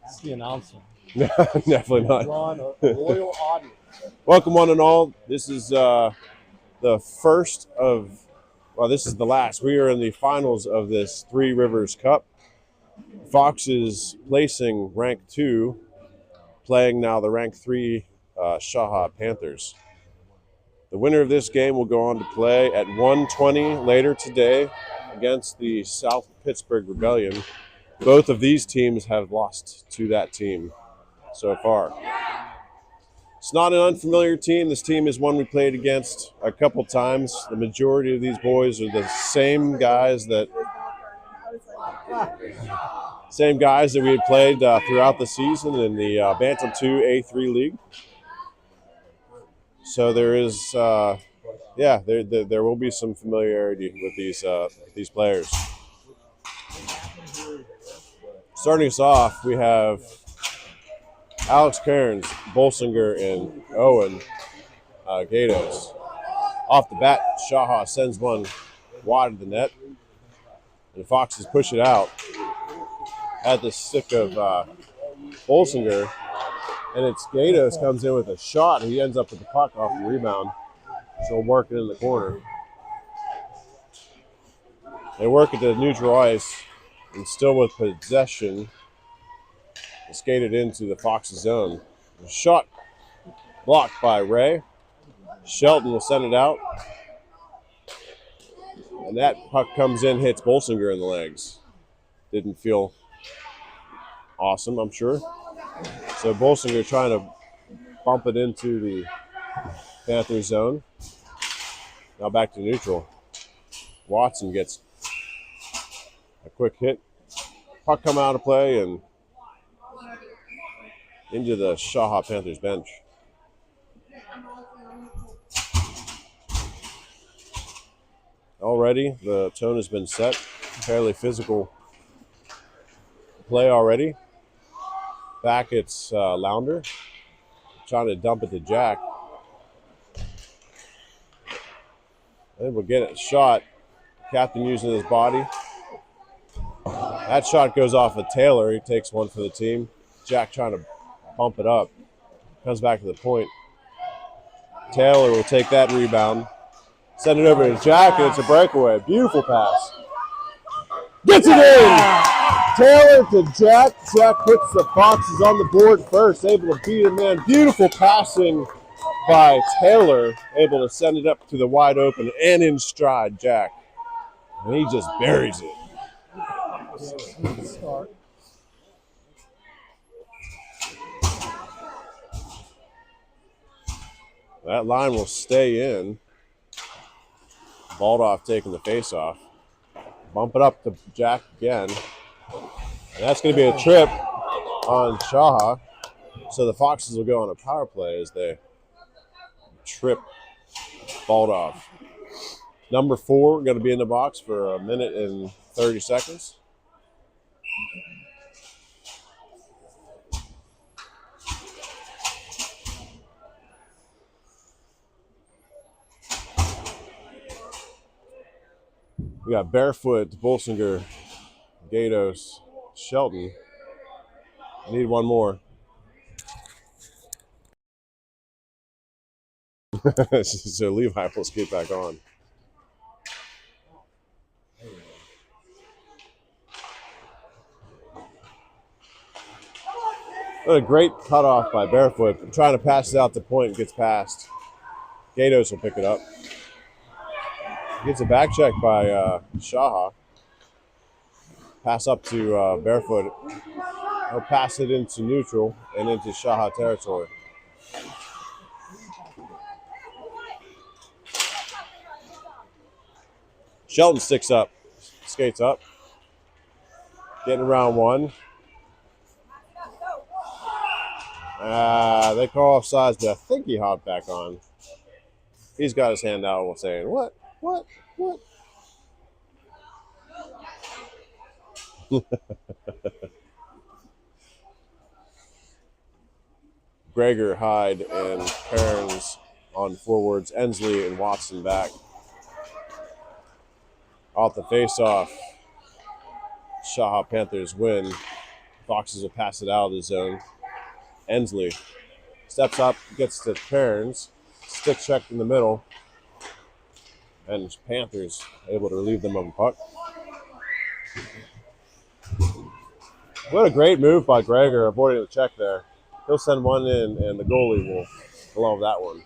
It's the announcer. Definitely not. Drawn a loyal audience. Welcome, one and all. This is the first of, well, this is the last. We are in the finals of this Three Rivers Cup. Fox is placing rank 2, playing now the rank 3 SHAHA Panthers. The winner of this game will go on to play at 1:20 later today against the South Pittsburgh Rebellion. Both of these teams have lost to that team so far. It's not an unfamiliar team. This team is one we played against a couple times. The majority of these boys are the same guys that we had played throughout the season in the Bantam 2 A3 League. So there is, there will be some familiarity with these players. Starting us off, we have Alex Cairns, Bolsinger, and Owen Gatos. Off the bat, SHAHA sends one wide of the net, and the Foxes push it out at the stick of Bolsinger, and it's Gatos comes in with a shot. He ends up with the puck off the rebound, so working in the corner. They work at the neutral ice, and still with possession, skated into the Foxes zone. The shot blocked by Ray. Shelton will send it out. And that puck comes in, hits Bolsinger in the legs. Didn't feel awesome, I'm sure. So Bolsinger trying to bump it into the Panther zone. Now back to neutral. Watson gets a quick hit. Puck come out of play and into the SHAHA Panthers bench. Already, the tone has been set. Fairly physical play already. Back, it's Lounder trying to dump it to Jack. And we'll get a shot. Captain using his body. That shot goes off of Taylor. He takes one for the team. Jack trying to bump it up. Comes back to the point. Taylor will take that rebound. Send it over to Jack, and it's a breakaway. Beautiful pass. Gets it in! Taylor to Jack. Jack puts the Foxes on the board first, able to beat him in. Beautiful passing by Taylor, able to send it up to the wide open and in stride Jack. And he just buries it. That line will stay in. Baldoff taking the face-off. Bump it up to Jack again. And that's going to be a trip on SHAHA. So the Foxes will go on a power play as they trip Baldoff. Number 4 going to be in the box for 1 minute and 30 seconds. We got Barefoot, Bolsinger, Gatos, Shelton. I need one more. So Levi will skate back on. What a great cutoff by Barefoot. I'm trying to pass it out to point and gets past. Gatos will pick it up. Gets a back check by SHAHA. Pass up to Barefoot. He'll pass it into neutral and into SHAHA territory. Shelton sticks up, skates up. Getting around one. They call offsides, but I think he hopped back on. He's got his hand out while saying, what? Greger, Hyde, and Cairns on forwards. Ensley and Watson back. Off the face-off, SHAHA Panthers win Foxes will pass it out of the zone. Ensley steps up, gets to Cairns. Stick check in the middle. And Panthers able to relieve them of the puck. What a great move by Gregor, avoiding the check there. He'll send one in, and the goalie will glove that one.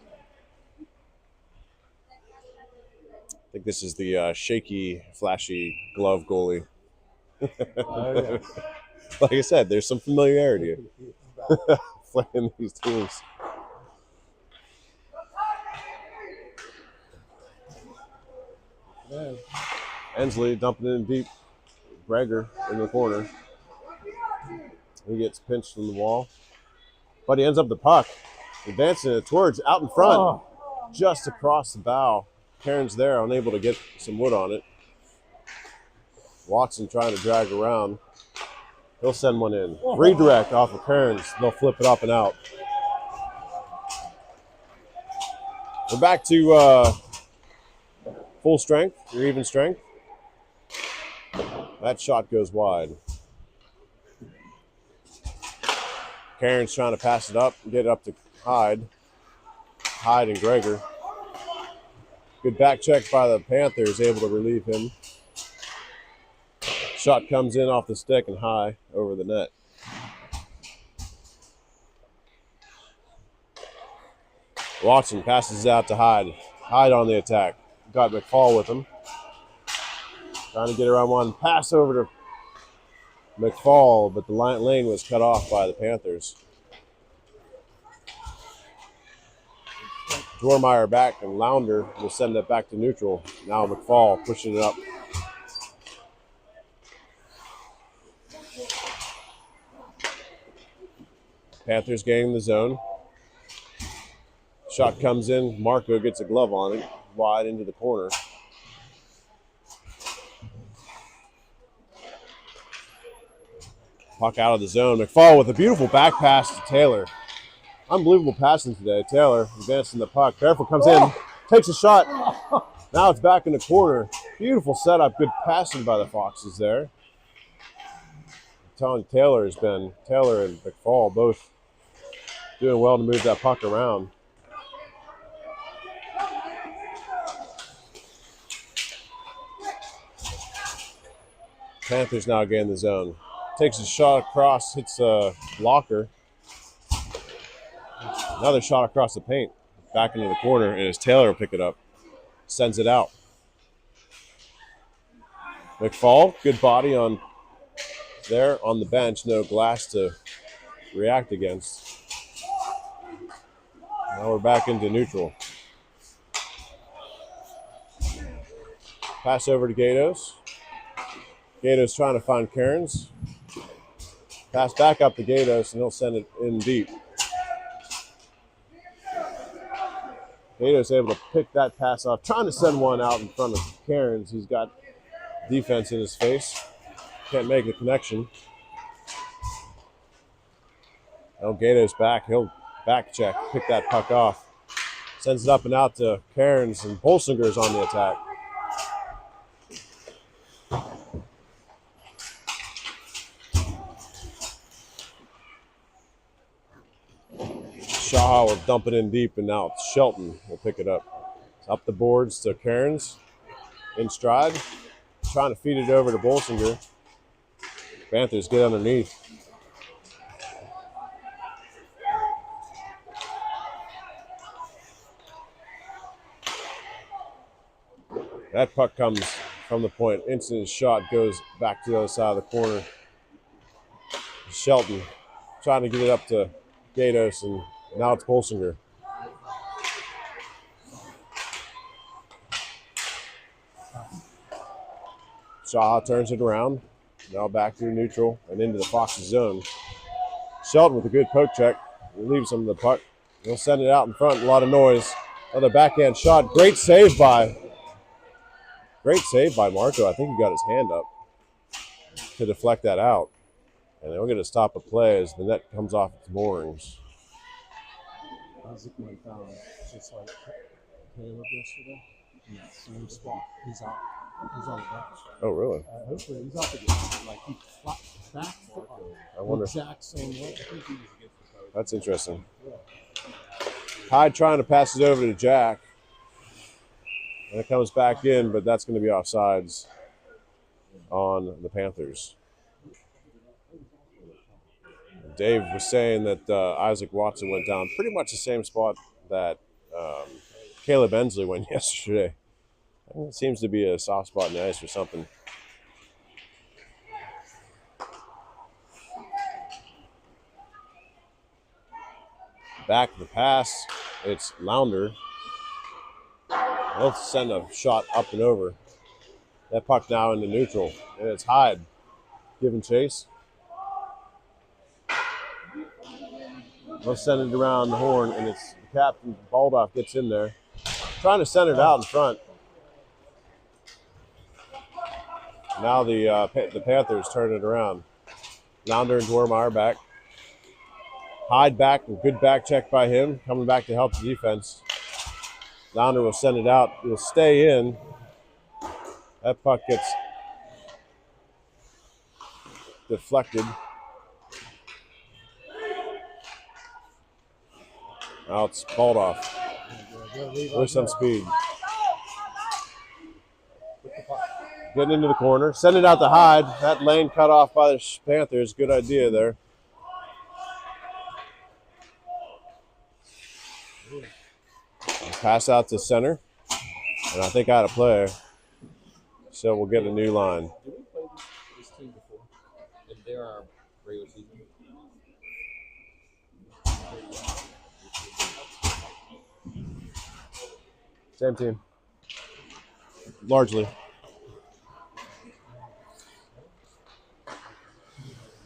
I think this is the shaky, flashy glove goalie. Oh, Like I said, there's some familiarity playing these teams. yeah. Ensley dumping it in deep. Gregor in the corner. He gets pinched from the wall. But he ends up the puck. Advancing it towards out in front. Just across the bow. Cairns there, unable to get some wood on it. Watson trying to drag around. He'll send one in. Redirect off of Cairns. They'll flip it up and out. We're back to full strength, or even strength. That shot goes wide. Cairns trying to pass it up and get it up to Hyde. Hyde and Gregor. Good back check by the Panthers, able to relieve him. Shot comes in off the stick and high over the net. Watson passes it out to Hyde. Hyde on the attack. Got McFall with him. Trying to get around one. Pass over to McFall, but the lane was cut off by the Panthers. Dormeyer back, and Launder will send it back to neutral. Now McFall pushing it up. Panthers getting the zone. Shot comes in. Marco gets a glove on it. Wide into the corner. Puck out of the zone. McFall with a beautiful back pass to Taylor. Unbelievable passing today. Taylor advancing the puck. Barefoot comes in. Takes a shot. Now it's back in the corner. Beautiful setup. Good passing by the Foxes there. I'm telling you, Taylor and McFall both doing well to move that puck around. Panthers now getting the zone. Takes a shot across, hits a blocker. Another shot across the paint. Back into the corner, and as Taylor will pick it up. Sends it out. McFall, good body on there on the bench. No glass to react against. Now we're back into neutral. Pass over to Gatos. Gatos trying to find Cairns. Pass back up to Gatos, and he'll send it in deep. Gatos able to pick that pass off, trying to send one out in front of Cairns. He's got defense in his face. Can't make the connection. Now Gatos back. He'll back check, pick that puck off. Sends it up and out to Cairns, and Bolsinger's on the attack. SHAHA will dump it in deep, and now Shelton will pick it up. It's up the boards to Cairns. In stride. Trying to feed it over to Bolsinger. Panthers get underneath. That puck comes from the point. Instant shot goes back to the other side of the corner. Shelton trying to get it up to Gatos, and now it's Bolsinger. SHAHA turns it around. Now back through neutral and into the Fox's zone. Shelton with a good poke check. Relieves him of the puck. He'll send it out in front. A lot of noise. Another backhand shot. Great save by Marco. I think he got his hand up to deflect that out. And they'll get a stop of play as the net comes off its moorings. Isaac went down just like Caleb yesterday in that same spot. He's out. He's on the bench. Oh, really? Hopefully he's up again. Like he back I wonder. exact same way. That's interesting. Hyde trying to pass it over to Jack. And it comes back in, but that's going to be offsides on the Panthers. Dave was saying that Isaac Watson went down pretty much the same spot that Caleb Ensley went yesterday. It seems to be a soft spot in the ice or something. Back the pass. It's Lounder. They'll send a shot up and over. That puck now into neutral. And it's Hyde giving chase. They'll send it around the horn, and it's the captain, Baldoff, gets in there. Trying to send it out in front. Now the Panthers turn it around. Lounder and Dwermeyer back. Hyde back, a good back check by him, coming back to help the defense. Lounder will send it out. It'll stay in. That puck gets deflected. Now it's Baldoff with some speed. Getting into the corner. Send it out to Hyde. That lane cut off by the Panthers. Good idea there. Pass out to center. And I think out of play. So we'll get a new line. Did we play this team before? If they're our regular season? Same team. Largely.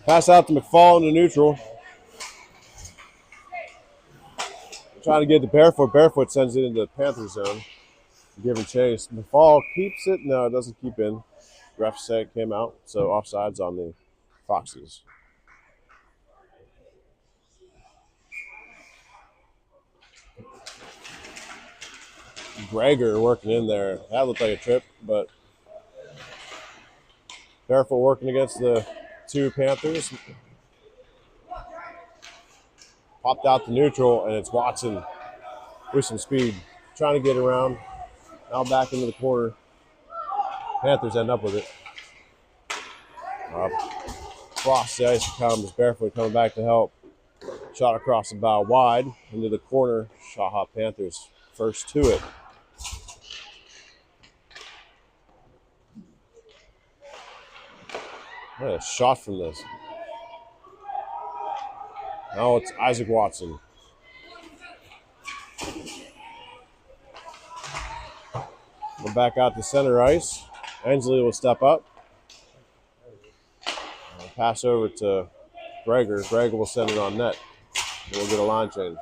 Pass out to McFall into neutral. Trying to get to Barefoot. Barefoot sends it into the Panther zone. Giving chase. McFall keeps it. No, it doesn't keep in. Ref said it came out. So offsides on the Foxes. Greger working in there. That looked like a trip, but Barefoot working against the two Panthers. Popped out to neutral, and it's Watson with some speed. Trying to get around. Now back into the corner. Panthers end up with it. Across the ice comes Barefoot coming back to help. Shot across the bow wide into the corner. SHAHA Panthers first to it. What a shot from this. Now it's Isaac Watson. We're back out to center ice. Ensley will step up. Pass over to Greger. Greger will send it on net. And we'll get a line change.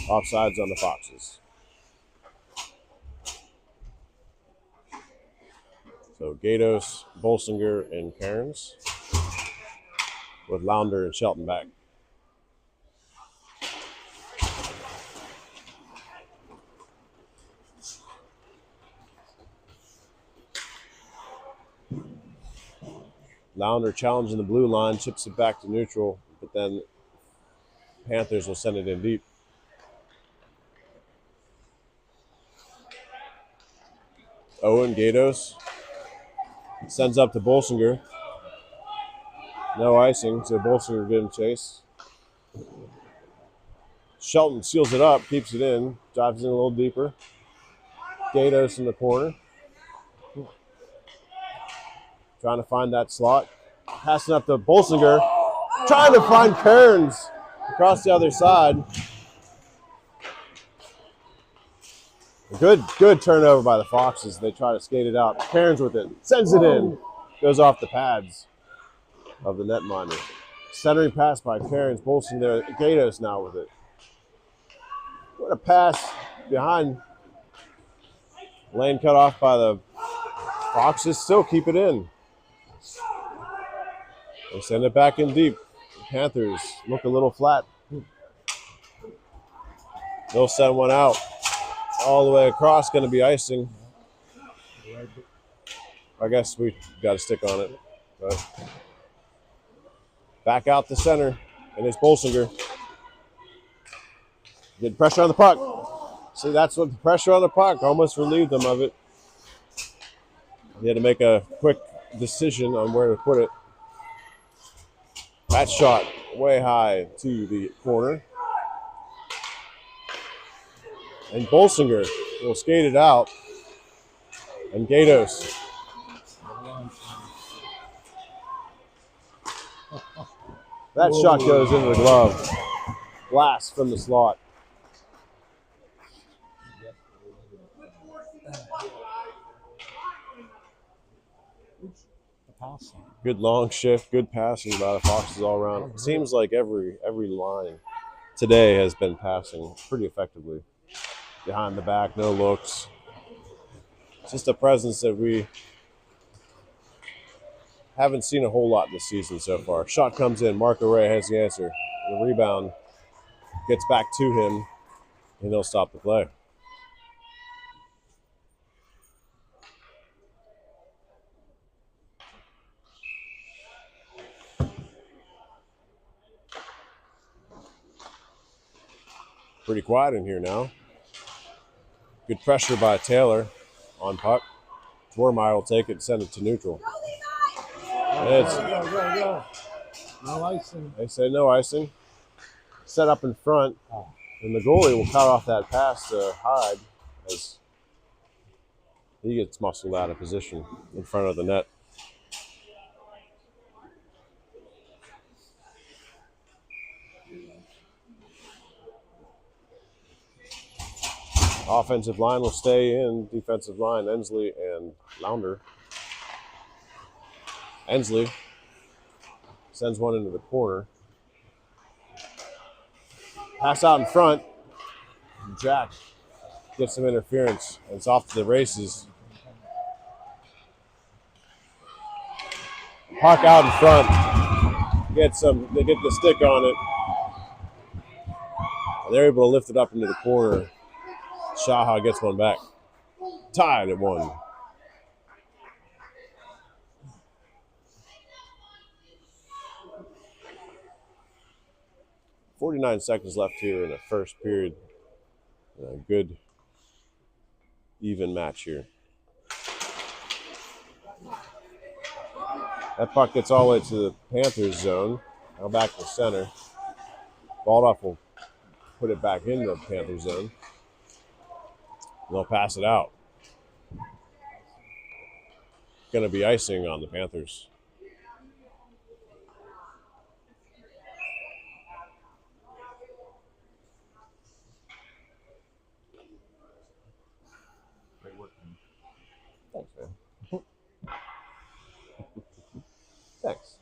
Offsides on the Foxes. So Gatos, Bolsinger, and Cairns with Lounder and Shelton back. Lounder challenging the blue line, chips it back to neutral, but then Panthers will send it in deep. Owen Gatos sends up to Bolsinger. No icing, so Bolsinger getting chase. Shelton seals it up, keeps it in, drives in a little deeper. Gatos in the corner. Trying to find that slot. Passing up to Bolsinger. Trying to find Cairns across the other side. Good turnover by the Foxes. They try to skate it out. Cairns with it. Sends it in. Goes off the pads of the netminder. Centering pass by Cairns. Bolsinger. Gatos now with it. What a pass behind. Lane cut off by the Foxes. Still keep it in. They send it back in deep. The Panthers look a little flat. They'll send one out. all the way across, going to be icing. I guess we got to stick on it. But back out the center, and it's Bolsinger. Get pressure on the puck. See, that's what the pressure on the puck almost relieved them of it. He had to make a quick decision on where to put it. That shot way high to the corner. And Bolsinger will skate it out. And Gatos. That shot goes into the glove. Blast from the slot. Good long shift, good passing by the Foxes all around. It seems like every line today has been passing pretty effectively. Behind the back, no looks. It's just a presence that we haven't seen a whole lot this season so far. Shot comes in. Marco Ray has the answer. The rebound gets back to him, and they'll stop the play. Pretty quiet in here now. Good pressure by Taylor on puck. Dwarmeyer will take it, send it to neutral. Go. No icing. They say no icing. Set up in front, and the goalie will cut off that pass to Hyde as he gets muscled out of position in front of the net. Offensive line will stay in. Defensive line, Ensley and Launder. Ensley sends one into the corner. Pass out in front. Jack gets some interference. It's off to the races. Puck out in front. They get the stick on it. And they're able to lift it up into the corner. SHAHA gets one back. Tied at 1. .49 seconds left here in the first period. A good, even match here. That puck gets all the way to the Panthers zone. Now back to center. Baldoff will put it back in the Panthers zone. They'll pass it out. Going to be icing on the Panthers. Great work. Thanks, man. Thanks.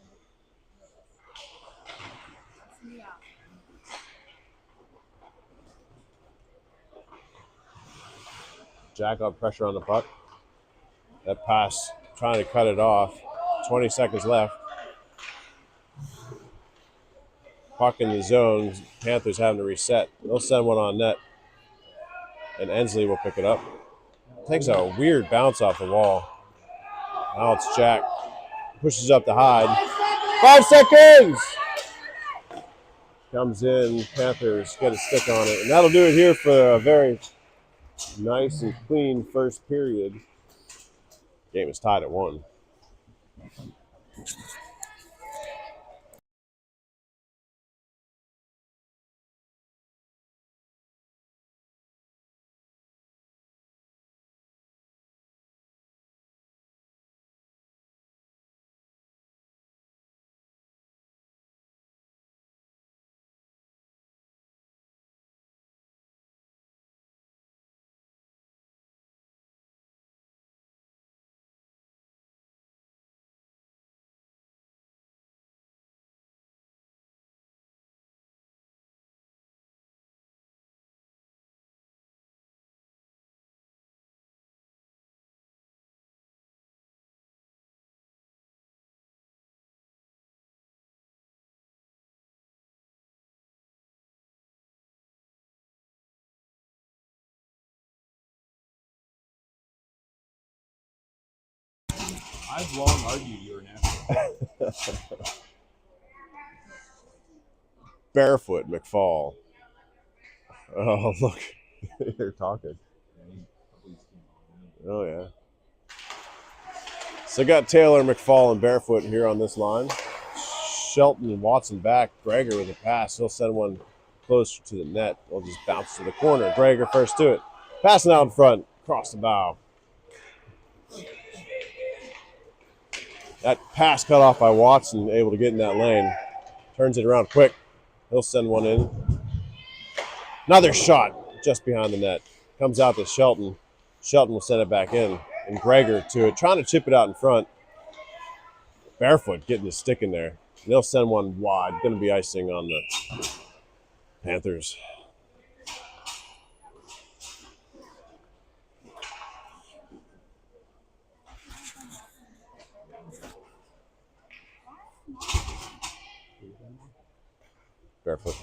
Jack up pressure on the puck. That pass, trying to cut it off. 20 seconds left. Puck in the zone. Panthers having to reset. They'll send one on net. And Ensley will pick it up. Takes a weird bounce off the wall. Now it's Jack. Pushes up to Hyde. 5 seconds! Comes in. Panthers get a stick on it. And that'll do it here for a very nice and clean first period. Game is tied at 1. I've long argued you're an athlete. Barefoot McFall. Oh, look. They're talking. Oh, yeah. So I got Taylor, McFall, and Barefoot here on this line. Shelton and Watson back. Greger with a pass. He'll send one closer to the net. We'll just bounce to the corner. Greger first to it. Passing out in front. Across the bow. That pass cut off by Watson, able to get in that lane. Turns it around quick. He'll send one in. Another shot just behind the net. Comes out to Shelton. Shelton will send it back in. And Greger to it, trying to chip it out in front. Barefoot getting his stick in there. And they'll send one wide. Going to be icing on the Panthers. Barefoot.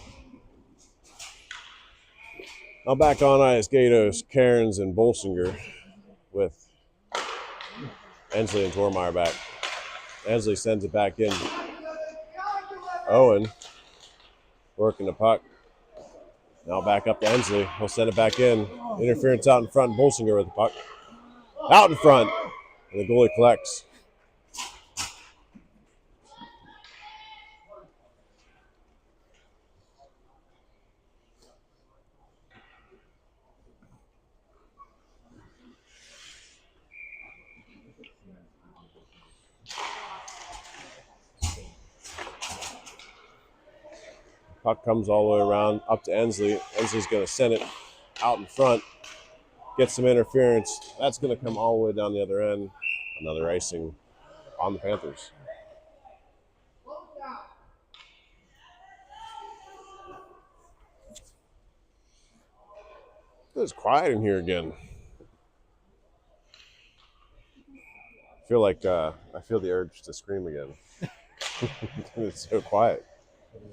Now back on ice, Gatos, Cairns, and Bolsinger with Ensley and Tormeyer back. Ensley sends it back in. Owen working the puck. Now back up to Ensley. He'll send it back in. Interference out in front. Bolsinger with the puck. Out in front. And the goalie collects. Puck comes all the way around up to Ensley. Ensley's going to send it out in front. Get some interference. That's going to come all the way down the other end. Another icing on the Panthers. It's quiet in here again. I feel like I feel the urge to scream again. It's so quiet.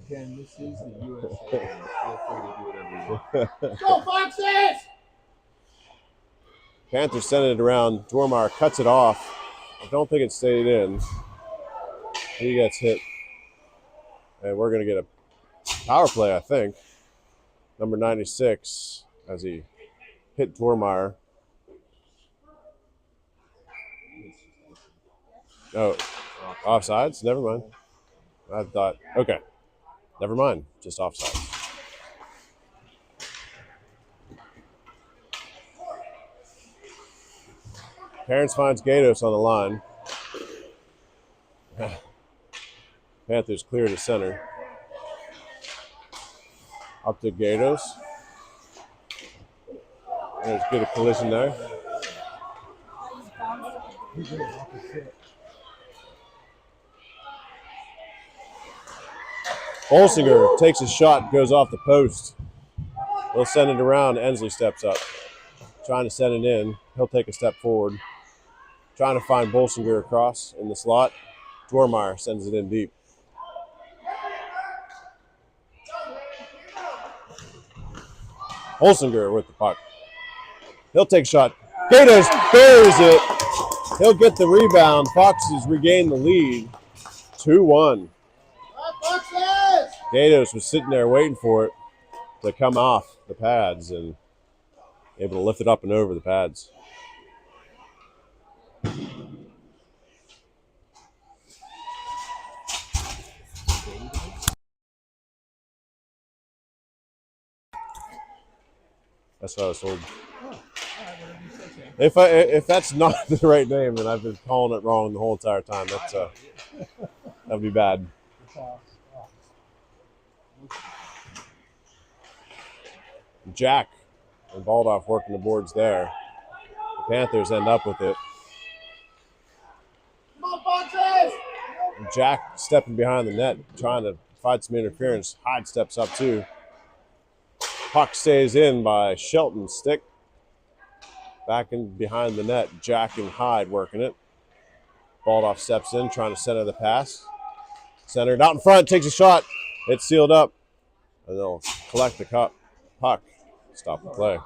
Again, this is the USA. Feel free to do whatever you want. Go Foxes! Panthers send it around. Dormeyer cuts it off. I don't think it stayed in. He gets hit. And we're going to get a power play, I think. Number 96 as he hit Dormeyer. Oh, offsides? Never mind. I thought, okay. Never mind. Just offsides. Parents finds Gatos on the line. Panthers clear to center. Up to Gatos. There's good a collision there. Bolsinger takes a shot, goes off the post. He'll send it around. Ensley steps up. Trying to send it in. He'll take a step forward. Trying to find Bolsinger across in the slot. Dormeyer sends it in deep. Bolsinger with the puck. He'll take a shot. Gatos buries it. He'll get the rebound. Foxes regain the lead. 2-1. Gatos was sitting there waiting for it to come off the pads and able to lift it up and over the pads. That's what I was told. If that's not the right name, then I've been calling it wrong the whole entire time. That's that'd be bad. Jack and Baldoff working the boards there. The Panthers end up with it. Jack stepping behind the net, trying to find some interference. Hyde steps up too. Puck stays in by Shelton's stick. Back in behind the net, Jack and Hyde working it. Baldoff steps in, trying to center the pass. Centered out in front, takes a shot. It's sealed up. And they'll collect the puck. Stop the play.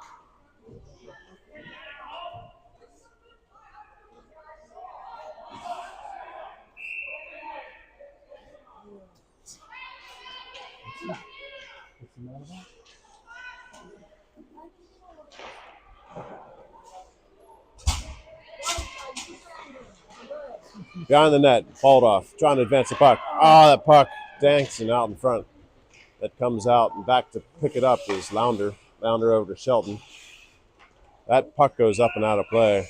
Behind the net, hauled off, trying to advance the puck. Ah, that puck dancing out in front. That comes out and back to pick it up is Lounder. Lounder over to Shelton. That puck goes up and out of play.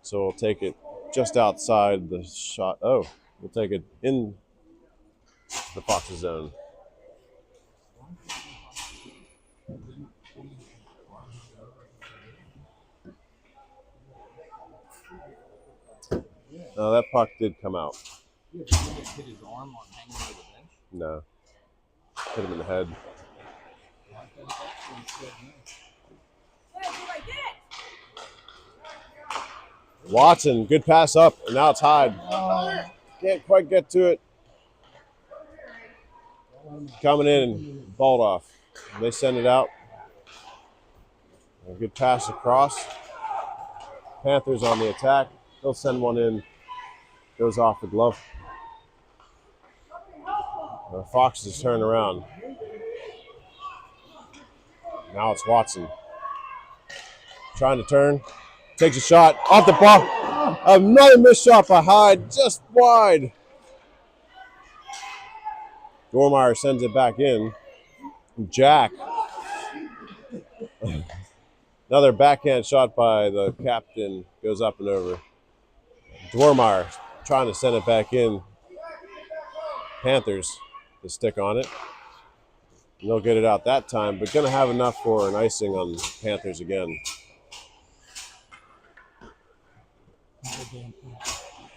So we'll take it just outside the shot. Oh, we'll take it in the Fox's zone. No, that puck did come out. Yeah, did he just hit his arm on hanging over the bench? No. Hit him in the head. Watson, good pass up, and now it's Hyde. Can't quite get to it. Coming in and balled off. They send it out. A good pass across. Panthers on the attack. They'll send one in. Goes off the glove. The Foxes turn around. Now it's Watson. Trying to turn. Takes a shot off the ball. Another missed shot by Hyde, just wide. Dormeyer sends it back in. Jack. Another backhand shot by the captain. Goes up and over. Dormeyer trying to send it back in. Panthers to stick on it. And they'll get it out that time, but going to have enough for an icing on Panthers again.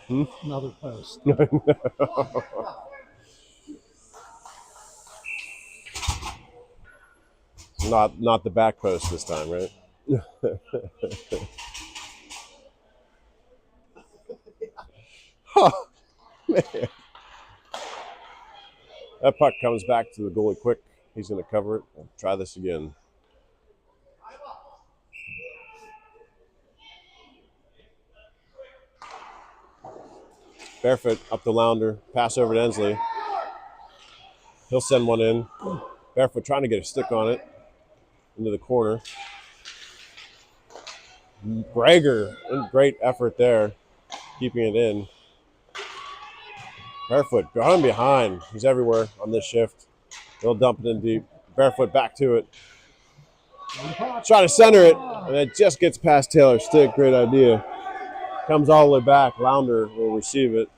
Another post. Not the back post this time, right? Oh, man. That puck comes back to the goalie quick. He's going to cover it. I'll try this again. Barefoot up the Lounder. Pass over to Ensley. He'll send one in. Barefoot trying to get a stick on it. Into the corner. Greger, great effort there. Keeping it in. Barefoot going behind. He's everywhere on this shift. They'll dump it in deep. Barefoot back to it. Trying to center it. And it just gets past Taylor's stick. Great idea. Comes all the way back. Lounder will receive it.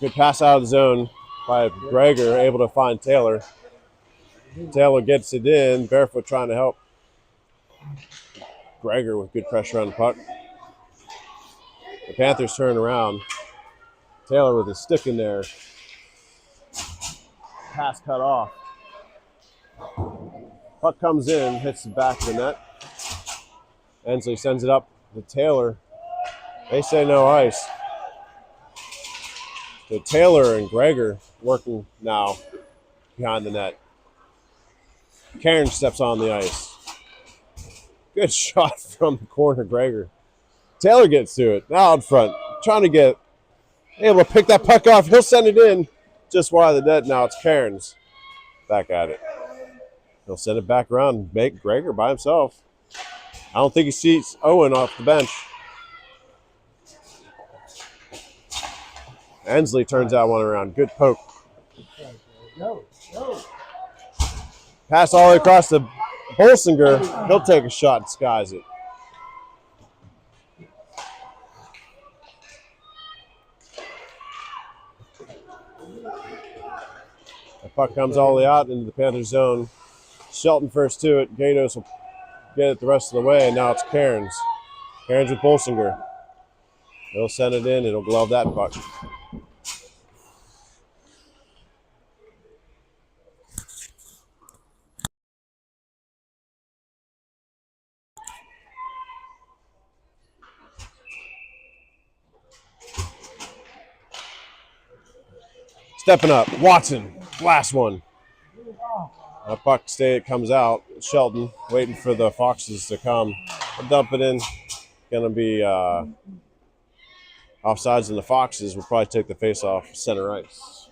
Good pass out of the zone by Greger, able to find Taylor. Taylor gets it in. Barefoot trying to help. Greger with good pressure on the puck. The Panthers turn around. Taylor with his stick in there. Pass cut off. Puck comes in, hits the back of the net. Ensley sends it up to Taylor. They say no ice. So Taylor and Greger working now behind the net. Cairns steps on the ice. Good shot from the corner, Greger. Taylor gets to it. Now out front. Trying to get able to pick that puck off. He'll send it in just wide of the net. Now it's Cairns back at it. He'll send it back around and make Greger by himself. I don't think he sees Owen off the bench. Ensley turns that one around. Good poke. Pass all the way across to Bolsinger. He'll take a shot and skies it. The puck comes all the way out into the Panthers zone. Shelton first to it. Gatos will get it the rest of the way, and now it's Cairns. Cairns with Bolsinger. He'll send it in. It'll glove that puck. Stepping up, Watson, last one. A puck comes out. Shelton waiting for the Foxes to come. They'll dump it in. Gonna be Offsides and the Foxes will probably take the face off center ice.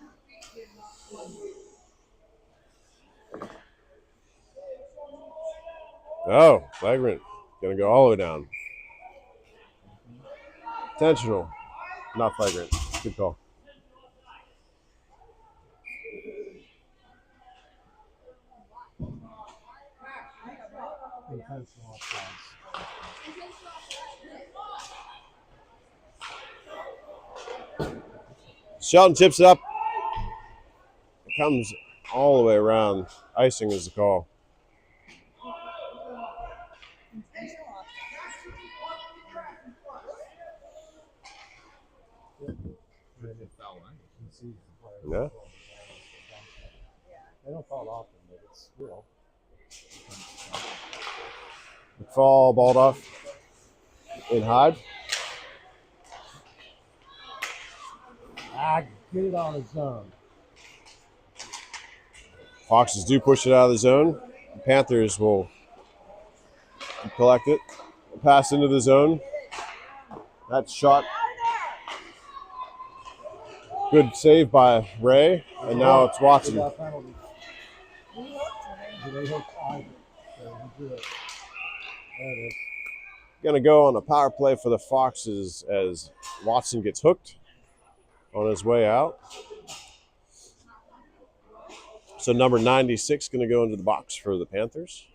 Oh, flagrant. Gonna go all the way down. Intentional. Not flagrant. Good call. Intentional offsides. Shelton chips it up. It comes all the way around. Icing is the call. Yeah. They don't call it often, but it's real. Fall balled off in Hyde. Get it on the zone. Foxes do push it out of the zone. The Panthers will collect it. Pass into the zone. That shot. Good save by Ray. And now it's Watson. They hooked Ivy. There it is. Going to go on a power play for the Foxes as Watson gets hooked on his way out. So number 96 going to go into the box for the Panthers.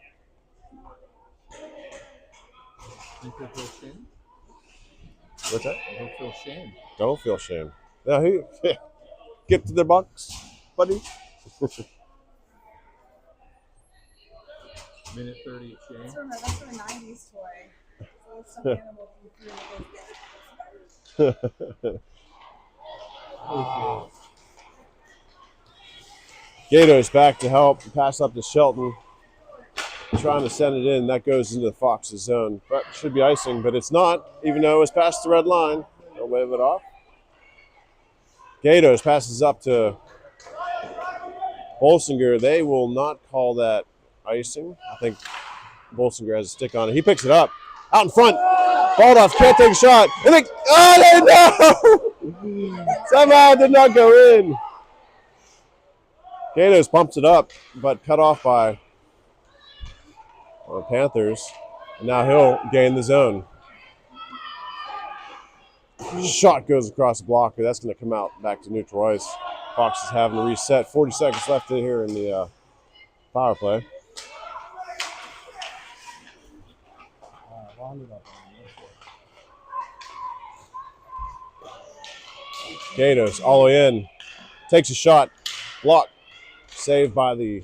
What's that? Don't feel shame. Don't feel shame. Now he get to the box, buddy. Minute 30 of shame. That's from a 90s toy. So it's some animal from Gato's back to help. Pass up to Shelton. Trying to send it in. That goes into the Fox's zone. But should be icing, but it's not, even though it's past the red line. They'll wave it off. Gato's passes up to Bolsinger. They will not call that icing. I think Bolsinger has a stick on it. He picks it up. Out in front. Balled off. Can't take a shot. And they, no! Somehow it did not go in. Gato's pumps it up, but cut off by the Panthers. And now he'll gain the zone. Shot goes across the blocker. That's going to come out back to neutral ice. Fox is having to reset. 40 seconds left in here in the power play. Gato's all the way in. Takes a shot. Block. Saved by the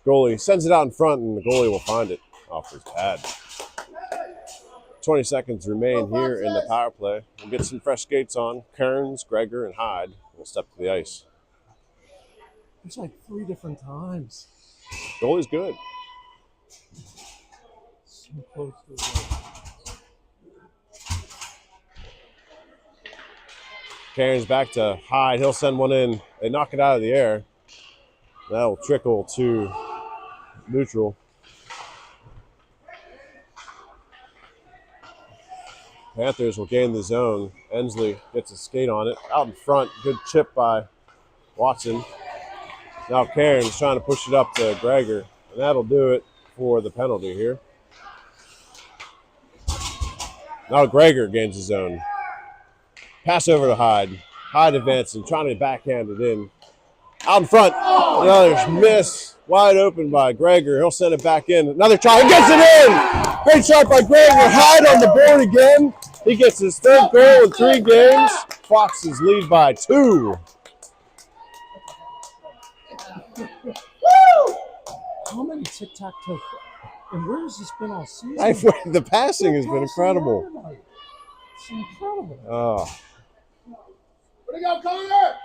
goalie. Sends it out in front, and the goalie will find it off his pad. 20 seconds remain here in the power play. We'll get some fresh skates on. Kearns, Gregor, and Hyde will step to the ice. It's like 3 different times. Goalie's good. So close to the Kearns back to Hyde. He'll send one in. They knock it out of the air. That'll trickle to neutral. Panthers will gain the zone. Ensley gets a skate on it. Out in front, good chip by Watson. Now Cairns trying to push it up to Gregor, and that'll do it for the penalty here. Now Gregor gains the zone. Pass over to Hyde. Hyde advancing, trying to backhand it in. Out in front, another miss. Wide open by Gregor. He'll send it back in. Another try. He gets it in! Great shot by Gregor. Hyde on the board again. He gets his 3rd goal in 3 games. Foxes lead by 2. How many tic-tac-toe? And where has this been all season? The passing has been incredible. It's incredible. Oh. Where'd it go, Connor?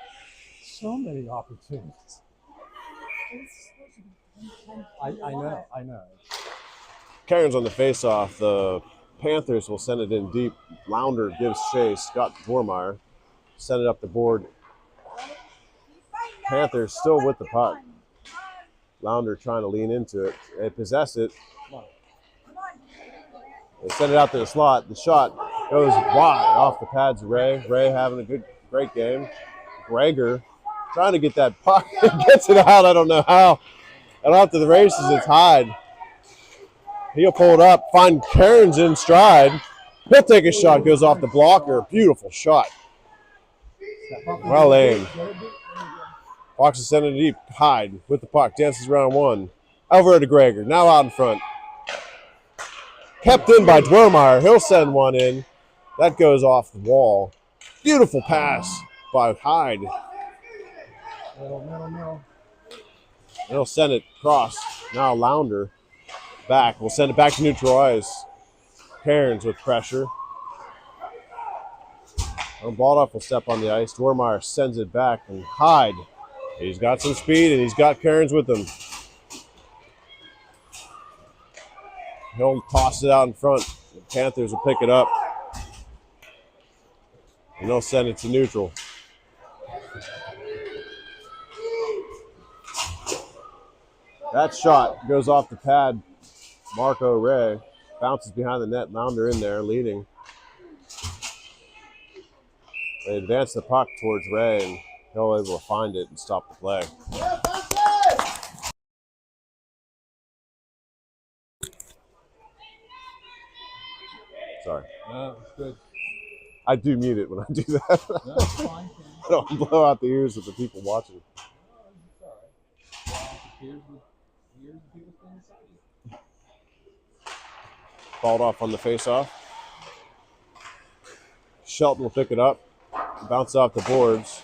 So many opportunities. I know. Cairns on the face-off. The Panthers will send it in deep. Lounder gives chase. Scott Vormeyer. Send it up the board. Panthers still with the puck. Lounder trying to lean into it. They possess it. They send it out to the slot. The shot Goes wide off the pads of Ray. Ray having a great game. Gregor trying to get that puck. Gets it out. I don't know how. And after the races, it's Hyde. He'll pull it up, find Cairns in stride. He'll take a shot, goes off the blocker. Beautiful shot. Well aimed. Fox is sending it deep. Hyde with the puck. Dances around one. Over to Gregor. Now out in front. Kept in by Dwermeyer. He'll send one in. That goes off the wall. Beautiful pass by Hyde. He'll send it across. Now Lounder back. We'll send it back to neutral ice. Cairns with pressure. Baldoff will step on the ice. Dwermeyer sends it back, and Hyde. He's got some speed, and he's got Cairns with him. He'll toss it out in front. The Panthers will pick it up. And they'll send it to neutral. That shot goes off the pad. Marco Ray bounces behind the net. Lounder in there leading. They advance the puck towards Ray, and he'll able to find it and stop the play. Sorry. No, it's good. I do mute it when I do that. No, it's fine. I don't blow out the ears of the people watching. It's all right. Here's the people standing inside you. Balled off on the face-off. Shelton will pick it up. Bounce off the boards.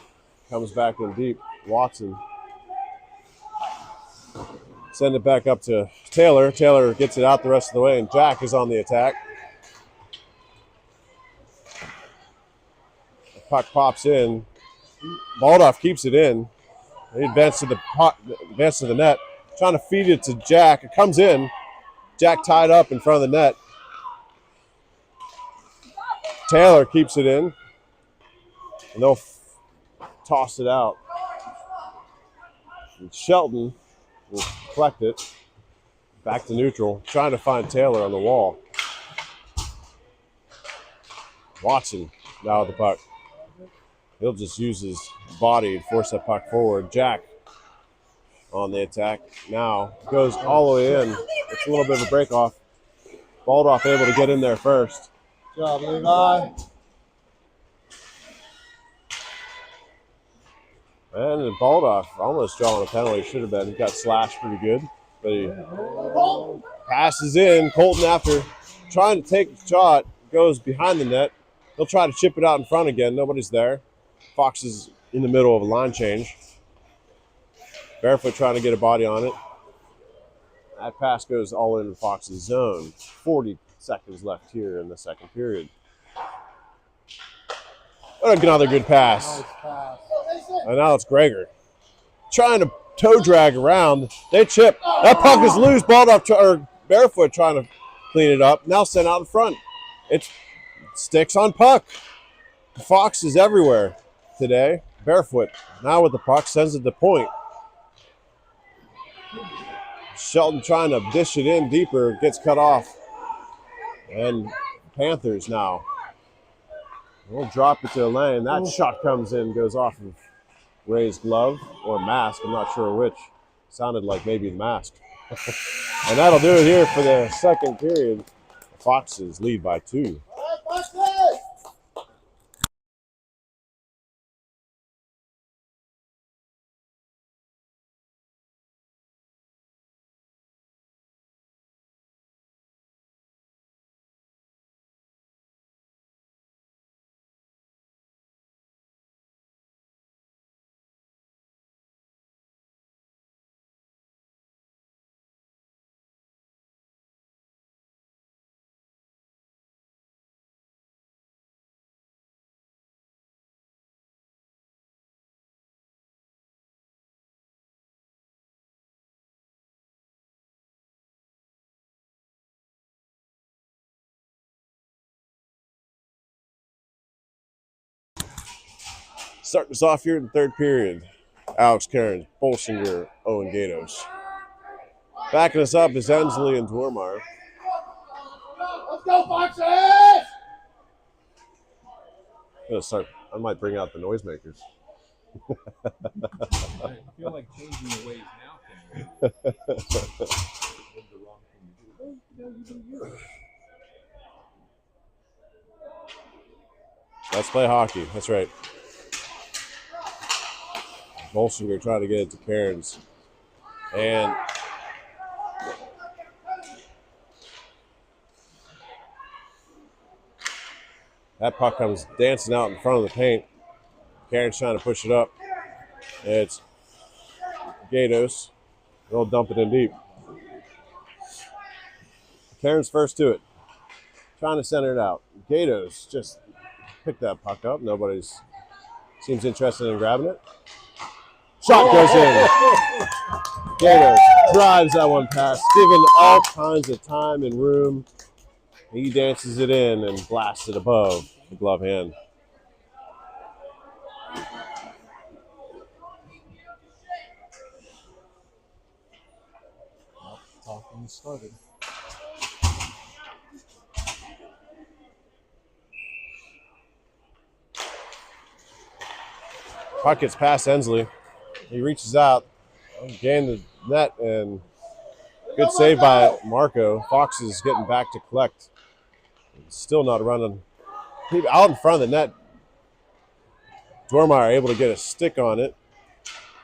Comes back in deep. Watson. Send it back up to Taylor. Taylor gets it out the rest of the way, and Jack is on the attack. The puck pops in. Baldoff keeps it in. He advances to the net. Trying to feed it to Jack. It comes in. Jack tied up in front of the net. Taylor keeps it in. And they'll toss it out. And Shelton will collect it. Back to neutral. Trying to find Taylor on the wall. Watson now with the puck. He'll just use his body to force that puck forward. Jack on the attack. Now goes all the way in. It's a little bit of a break off. Baldoff able to get in there first. Good job, Levi. And Baldoff almost drawing a penalty. Should have been. He got slashed pretty good. But he passes in. Colton after trying to take the shot. Goes behind the net. He'll try to chip it out in front again. Nobody's there. Fox is in the middle of a line change. Barefoot trying to get a body on it. That pass goes all into Fox's zone. 40 seconds left here in the second period. What another good pass. Nice pass. And now it's Gregor. Trying to toe drag around. They chip. That puck is loose. Baldoff or Barefoot trying to clean it up. Now sent out in front. It sticks on puck. Fox is everywhere today. Barefoot now with the puck sends it to point. Shelton trying to dish it in deeper, gets cut off. And Panthers now. We'll drop it to the lane. That shot comes in, goes off of Ray's glove or mask. I'm not sure which. Sounded like maybe the mask. And that'll do it here for the second period. The Foxes lead by 2. Starting us off here in the third period. Alex Cairns, Bolsinger, Owen Gatos. Backing us up is Ensley and Dwermeyer. Let's go, Foxes! I might bring out the noisemakers. I feel like changing the ways now can be the wrong thing to do. Well, you do yours. Let's play hockey. That's right. Bolsinger trying to get it to Cairns. And that puck comes dancing out in front of the paint. Cairns trying to push it up. It's Gatos. They'll dump it in deep. Cairns first to it. Trying to center it out. Gatos just picked that puck up. Nobody's seems interested in grabbing it. Shot goes in. Gatos drives that one past, given all kinds of time and room. He dances it in and blasts it above the glove hand. Talking started. Puck gets past Ensley. He reaches out, gained the net, and good save by Marco. Fox is getting back to collect. Still not running. Out in front of the net, Dormeyer able to get a stick on it.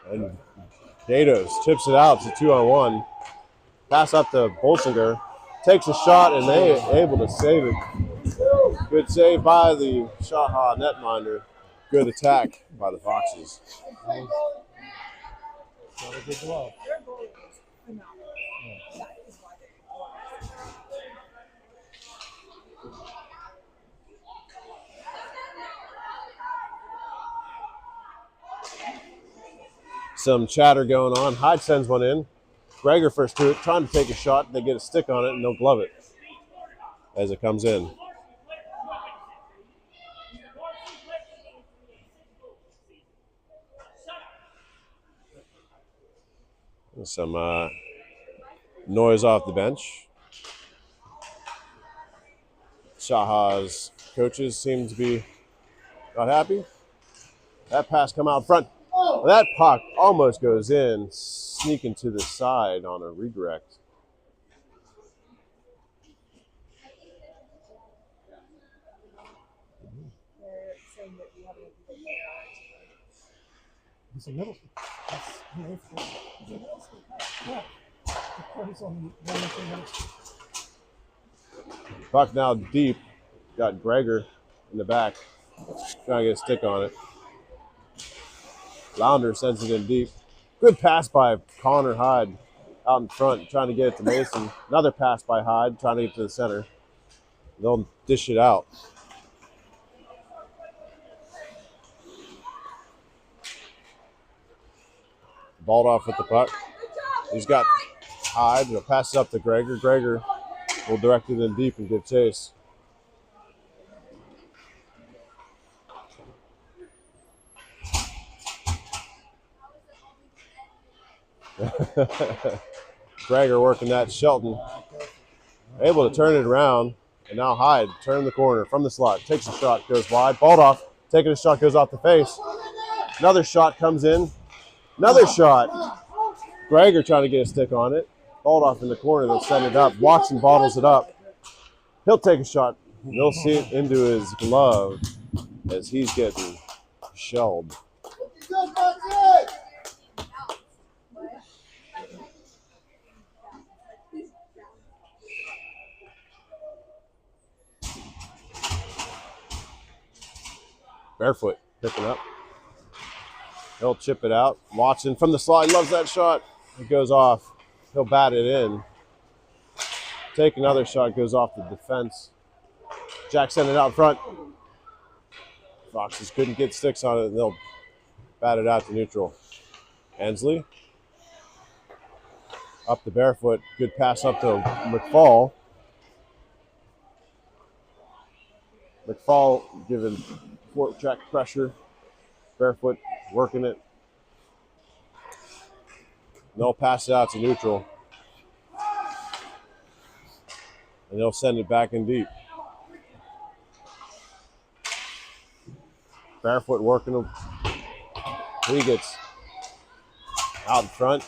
And Gatos chips it out to 2-on-1. Pass up to Bolsinger. Takes a shot, and they able to save it. Good save by the SHAHA netminder. Good attack by the Foxes. Got a good glove. Their goal is phenomenal. That is why they won. Some chatter going on. Hyde sends one in. Gregor first to it, trying to take a shot. They get a stick on it, and they'll glove it as it comes in. Some noise off the bench. Shaha's coaches seem to be not happy. That pass come out front. That puck almost goes in, sneaking to the side on a redirect. They're saying that we haven't even been there. He's a middle. Yeah. He plays on the 1 minutes. Puck now deep. Got Gregor in the back. Trying to get a stick on it. Lounder sends it in deep. Good pass by Connor Hyde out in front, trying to get it to Mason. Another pass by Hyde, trying to get to the center. They'll dish it out. Balled off with the puck. He's got Hyde. He'll pass it up to Gregor. Gregor will direct it in deep and give chase. Gregor working that. Shelton able to turn it around, and now Hyde turn the corner from the slot, takes a shot, goes wide, balled off, taking a shot, goes off the face. Another shot comes in, another shot. Gregor trying to get a stick on it, balled off in the corner. They'll send it up. Watson bottles it up. He'll take a shot. They'll see it into his glove as he's getting shelled. Barefoot picking up. He'll chip it out. Watson from the slide, loves that shot. It goes off. He'll bat it in. Take another shot, goes off the defense. Jack sent it out front. Foxes couldn't get sticks on it, and they'll bat it out to neutral. Ensley. Up the Barefoot. Good pass up to McFall. McFall giving Fort track pressure. Barefoot working it. And they'll pass it out to neutral. And they'll send it back in deep. Barefoot working him. He gets out in front.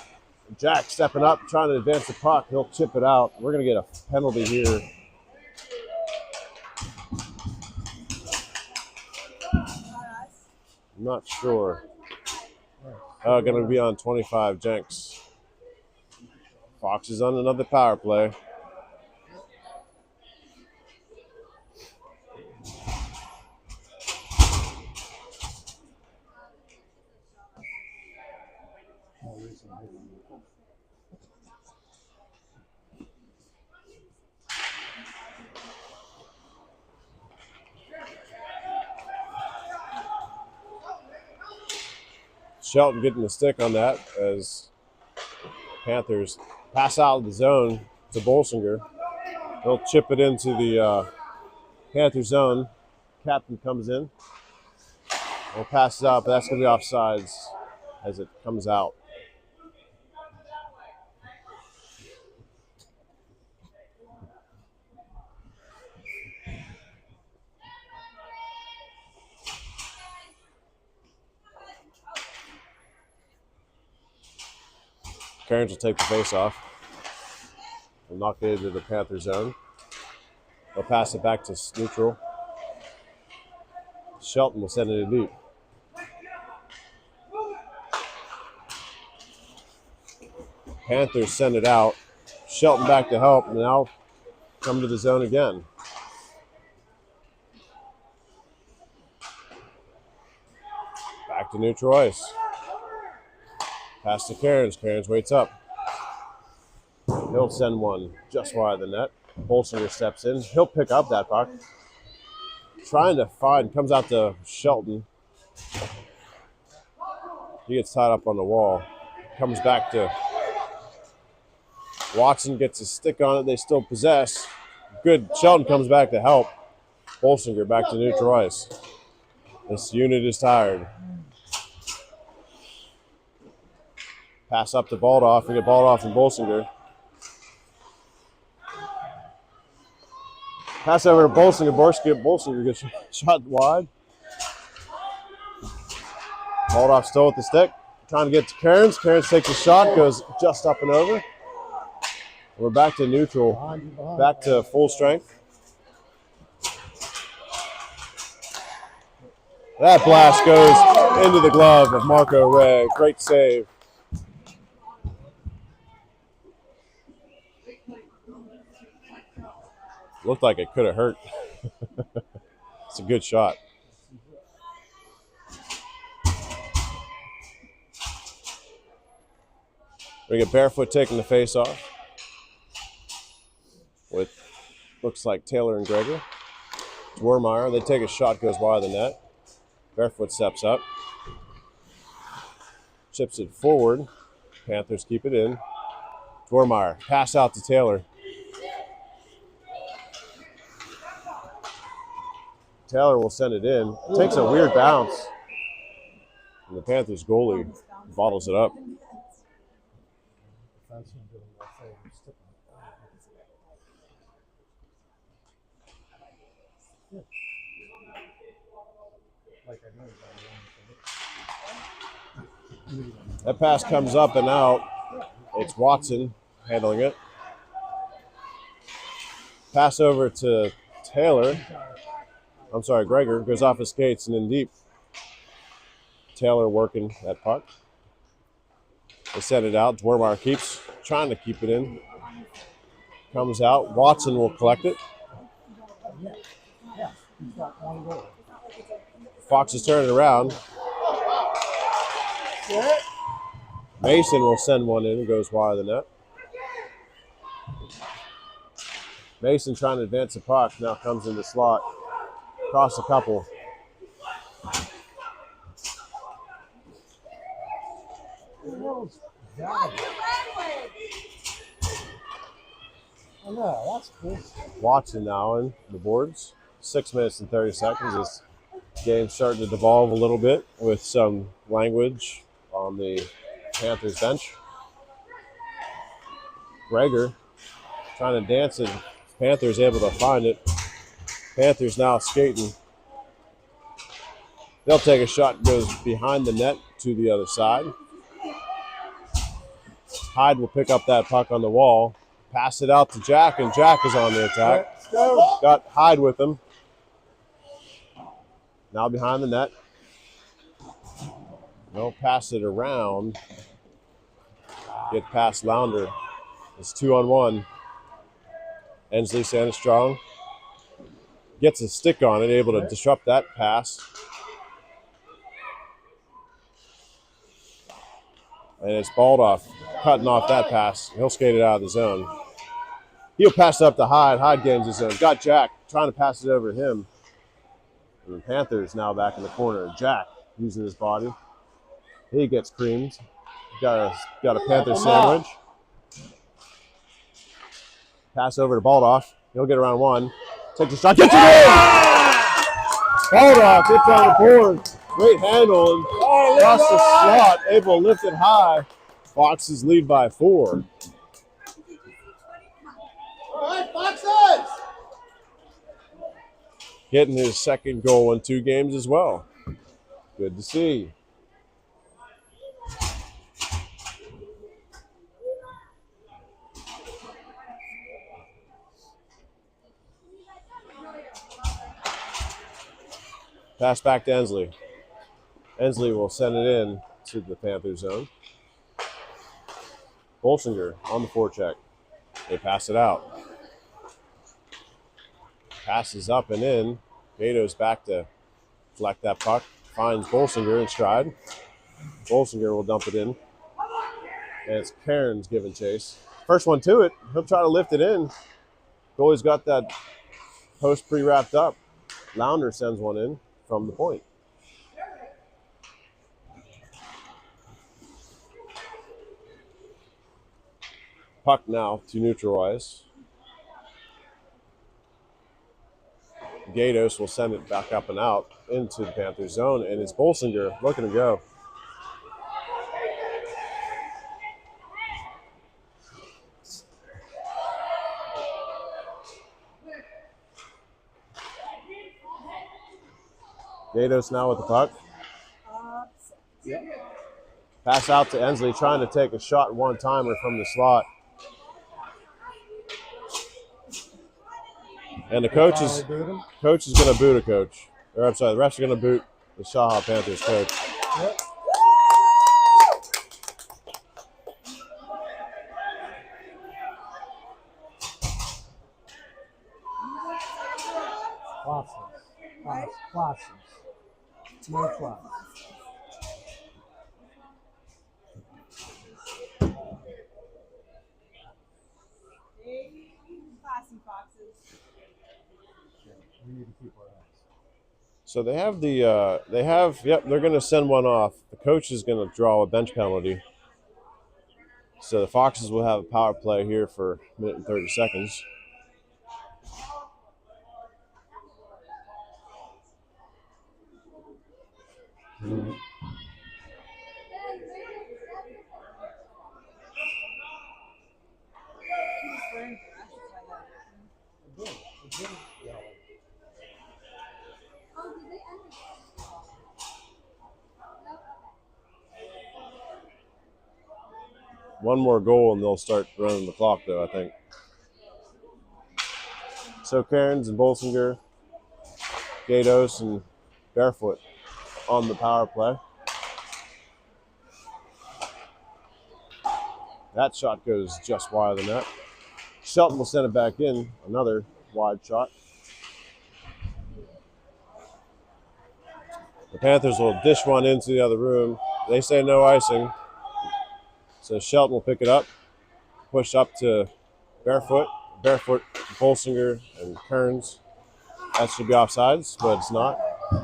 Jack stepping up, trying to advance the puck. He'll chip it out. We're going to get a penalty here. I'm not sure. Going to be on 25, Jenks. Fox is on another power play. Shelton getting the stick on that as Panthers pass out of the zone to Bolsinger. He'll chip it into the Panther zone. Captain comes in. We'll pass it out, but that's going to be offsides as it comes out. Cairns will take the face off. We'll knock it into the Panther zone. They'll pass it back to neutral. Shelton will send it in deep. Panthers send it out. Shelton back to help, and now come to the zone again. Back to neutral ice. Pass to Cairns. Cairns waits up. He'll send one just wide of the net. Bolsinger steps in. He'll pick up that puck. Trying to find, comes out to Shelton. He gets tied up on the wall. Comes back to Watson, gets a stick on it. They still possess. Good. Shelton comes back to help. Bolsinger back to neutral ice. This unit is tired. Pass up to Baldoff. We get Baldoff and Bolsinger. Pass over to Bolsinger. Bolsinger gets shot wide. Baldoff still with the stick. Trying to get to Cairns. Cairns takes a shot. Goes just up and over. We're back to neutral. Back to full strength. That blast goes into the glove of Marco Ray. Great save. Looked like it could have hurt. It's a good shot. We get Barefoot taking the face off with, looks like Taylor and Gregor. Dwermeyer, they take a shot, goes wide of the net. Barefoot steps up. Chips it forward. Panthers keep it in. Dwermeyer, pass out to Taylor. Taylor will send it in. Takes a weird bounce. And the Panthers goalie bottles it up. That pass comes up and out. It's Watson handling it. Pass over to Taylor. I'm sorry, Gregor goes off his skates and in deep. Taylor working that puck. They send it out. Dwermeyer keeps trying to keep it in. Comes out. Watson will collect it. Fox is turning around. Mason will send one in and goes wide of the net. Mason trying to advance the puck. Now comes in the slot. Cross a couple. Oh, no, that's cool. Watson now in the boards. 6 minutes and 30 seconds. This game's starting to devolve a little bit with some language on the Panthers bench. Gregor trying to dance it. Panthers able to find it. Panthers now skating. They'll take a shot, goes behind the net to the other side. Hyde will pick up that puck on the wall, pass it out to Jack, and Jack is on the attack. Got Hyde with him. Now behind the net. They'll pass it around. Get past Lounder. It's 2-on-1. Ensley standing strong. Gets a stick on it, able to disrupt that pass. And it's Baldoff cutting off that pass. He'll skate it out of the zone. He'll pass it up to Hyde. Hyde gains his zone. Got Jack trying to pass it over to him. And the Panthers now back in the corner. Jack using his body. He gets creamed. Got a Panther sandwich. Pass over to Baldoff. He'll get around one. Takes a shot. Gets it in! Baldoff gets on the board. Great handle and across the slot. Able to lift it high. Foxes lead by 4. All right, Foxes! Getting his second goal in 2 games as well. Good to see. Pass back to Ensley. Ensley will send it in to the Panther zone. Bolsinger on the forecheck. They pass it out. Passes up and in. Gatos back to deflect that puck. Finds Bolsinger in stride. Bolsinger will dump it in. And it's Cairns giving chase. First one to it. He'll try to lift it in. Goalie's got that post pre-wrapped up. Lounder sends one in from the point. Puck now to neutralize. Gatos will send it back up and out into the Panther zone, and it's Bolsinger looking to go. Gatos now with the puck. Pass out to Ensley, trying to take a shot one-timer from the slot. And the coach is going to boot a coach. Or I'm sorry, the refs are going to boot the SHAHA Panthers coach. Yep. Classes. More class. Classy Foxes. We need to keep our eyes. So they have they're going to send one off. The coach is going to draw a bench penalty. So the Foxes will have a power play here for a minute and 30 seconds. One more goal and they'll start running the clock, though, I think. So Cairns and Bolsinger, Gatos and Barefoot on the power play. That shot goes just wide of the net. Shelton will send it back in. Another wide shot. The Panthers will dish one into the other room. They say no icing. So Shelton will pick it up, push up to Barefoot, Bolsinger, and Kearns. That should be offsides, but it's not.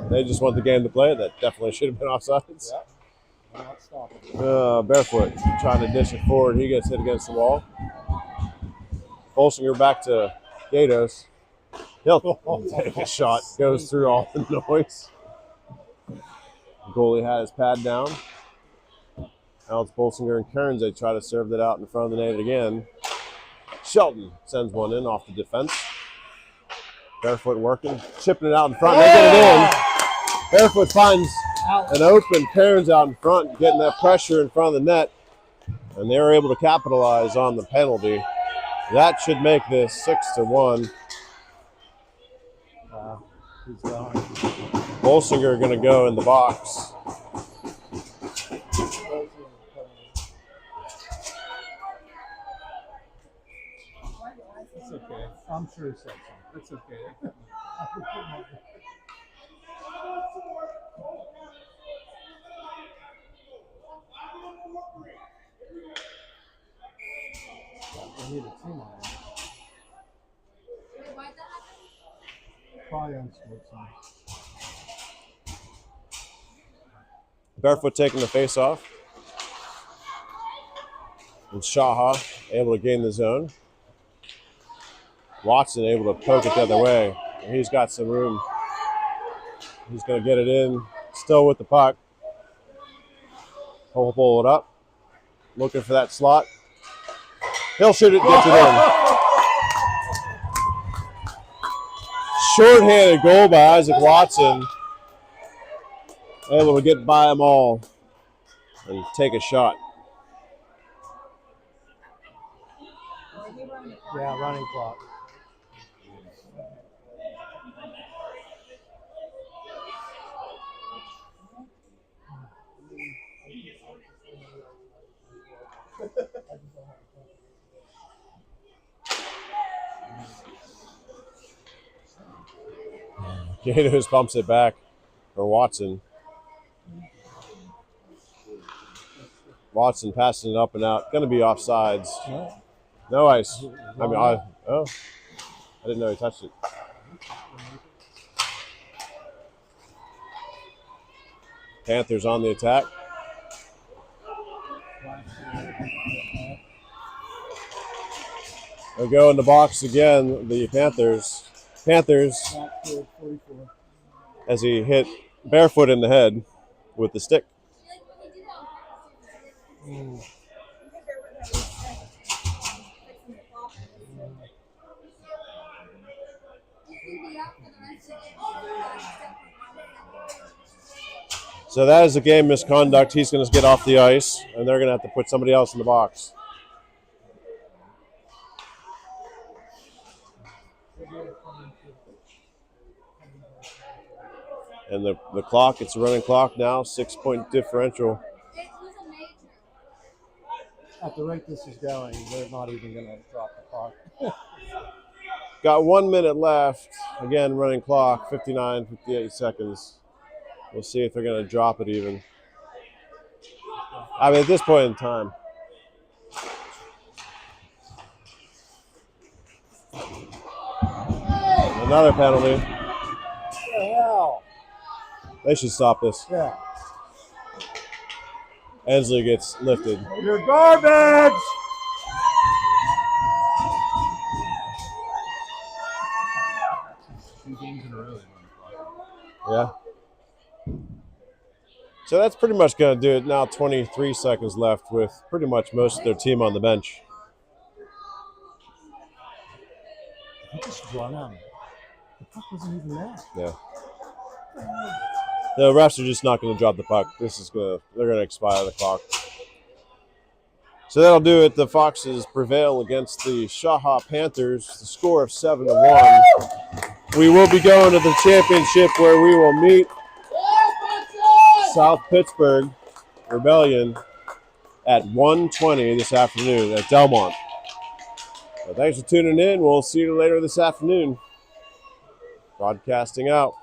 They just want the game to play. That definitely should have been offsides. Yep. We're not stopping. Barefoot trying to dish it forward. He gets hit against the wall. Bolsinger back to Gatos. He'll take a shot. Goes through all the noise. The goalie had his pad down. Now it's Bolsinger and Kearns. They try to serve that out in front of the net again. Shelton sends one in off the defense. Barefoot working, chipping it out in front. They get it in. Barefoot finds an open. Perrin's out in front, getting that pressure in front of the net, and they were able to capitalize on the penalty. That should make this 6-1. Wow. He's gone. Bolsinger going to go in the box. It's okay. I'm sure he said something. It's okay. We need a team on that. Probably unscored some. Barefoot taking the face off. And Shaha able to gain the zone. Watson able to poke it the other way. And he's got some room. He's going to get it in. Still with the puck. He'll pull it up. Looking for that slot. He'll shoot it, gets it in. Short-handed goal by Isaac Watson. Able to get by them all and take a shot. Yeah, running clock. Gators bumps it back for Watson. Watson passing it up and out. Going to be offsides. No ice. I mean, I didn't know he touched it. Panthers on the attack. They'll go in the box again, the Panthers. As he hit Barefoot in the head with the stick. So that is a game misconduct. He's going to get off the ice, and they're going to have to put somebody else in the box. And the clock, it's a running clock now, 6-point differential. At the rate this is going, they're not even going to drop the clock. Got 1 minute left. Again, running clock, 59, 58 seconds. We'll see if they're going to drop it even. I mean, at this point in time. Another penalty. What the hell? They should stop this. Yeah. Ensley gets lifted. You're garbage! Two games in a row. Yeah. So that's pretty much going to do it now. 23 seconds left with pretty much most of their team on the bench. He just run him. The puck wasn't even there. Yeah. The refs are just not going to drop the puck. They're going to expire the clock. So that'll do it. The Foxes prevail against the SHAHA Panthers. The score of 7-1. We will be going to the championship where we will meet South Pittsburgh Rebellion at 1:20 this afternoon at Delmont. So thanks for tuning in. We'll see you later this afternoon. Broadcasting out.